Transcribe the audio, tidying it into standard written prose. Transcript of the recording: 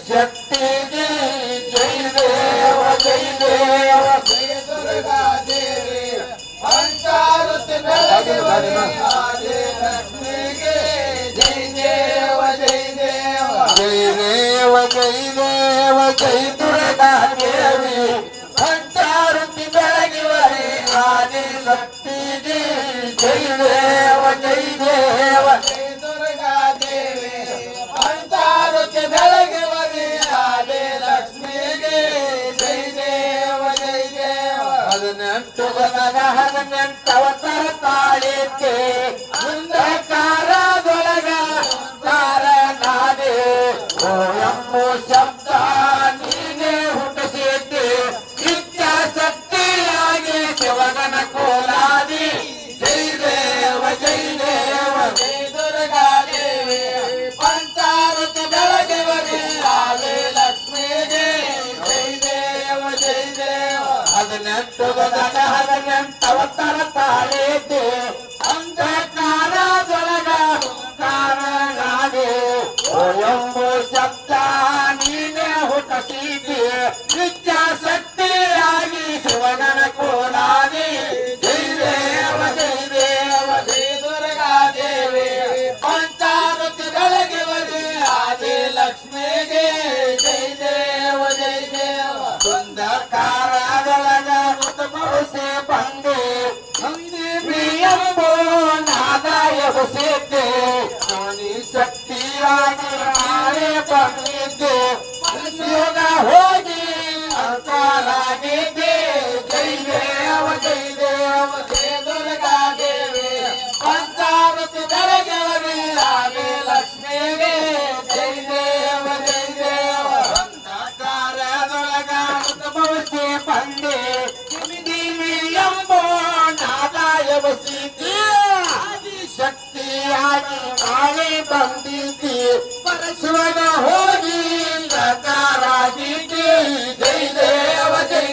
शक्ति की जय देव जय देव जय दुर्गा देवी पंचारुत बेलगिवरी आदि लक्ष्मी की जय देव जय देव जय देव जय देव जय दुर्गा देवी पंचारुत बेलगिवरी आदि शक्ति की जय देव जय देव जय दुर्गा देवी पंचारुत बेलगिवरी आदि लक्ष्मी की जय देव जय देव हदिनेंटु ಅವತಾರ ತಾಳಿಕೆ ಅಂಧಕಾರದೊಳಗ ಕಾರಣಾದೆ ಓ ಎಂಬು ಶಬ್ದ ನೀನೇ ಹುಟ್ಟಿಸಿದ್ದೆ ಇಚ್ಛಾಶಕ್ತಿಯಾಗಿ ಶಿವಗನ ಕೋಲಾದಿ ಜೈ ದೇವ ಜೈ ದೇವ ಜೈ ದುರ್ಗಾ ದೇವಿ ಪಂಚಾರುತಿ ಬೆಳಗಿವರಿ ಆಲೆ ಲಕ್ಷ್ಮಿಗೆ ಜೈ ದೇವ ಜೈ ದೇವ ಹದಿನೆಂಟವತ್ತರ ತಾಳಿದ್ದೆ ಅಂಧಕಾರದೊಳಗ ಕಾರಣಾದೆ ಓ ಎಂಬು ಶಬ್ದ ನೀನೇ ಹುಟ್ಟಿಸಿದ್ದೆ ಇಚ್ಛಾಶಕ್ತಿಯಾಗಿ ಶಿವಗನ ಕೋಲಾದಿ ಜೈ ದೇವ ಜೈ ದೇವ ಜೈ ದುರ್ಗಾ ದೇವಿ ಪಂಚಾರುತಿ ಬೆಳಗಿವರಿ ಆದಿ ಲಕ್ಷ್ಮಿಗೆ ಜೈ ದೇವ ಜೈ ದೇವ ಅಂಧಕಾರದೊಳಗ ಮುತಮೌಸೆ ಬಂದೆ ನಂದಿ ಎಂಬೋ ನಾದ ಎಬಸಿದ್ದೆ ನಾನಿ ಶಕ್ತಿಯಾಗಿ ನಾನೇ ಬಂದಿದ್ದೆ ಮನಸ್ಸಿಯೋಗ ಹೋಗಿ ಅಂಕಾರಾಗಿದ್ದೆ ಜೈ ದೇವ ಜೈ ದೇವ ಜೈ ದುರ್ಗಾ ದೇವಿ ಪಂಚಾರುತಿ ಬೆಳಗಿವರಿ ಆದಿ ಲಕ್ಷ್ಮಿಗೆ ಜೈ ದೇವ ಜೈ ದೇವ ಅಂಧಕಾರದೊಳಗ ಮುತಮೌಸೆ ಬಂದೆ ಎಂಬೋ ನಾದಾಯವಸಿದ್ದೆ ಆದಿ ಶಕ್ತಿಯಾಗಿ ನಾಳೆ ಬಂದಿದ್ದೆ ಪರಶಿವನ ಹೋಗಿ ಸಕಾರಾಗಿದ್ದೆ ಜೈ ದೇವ ಜೈ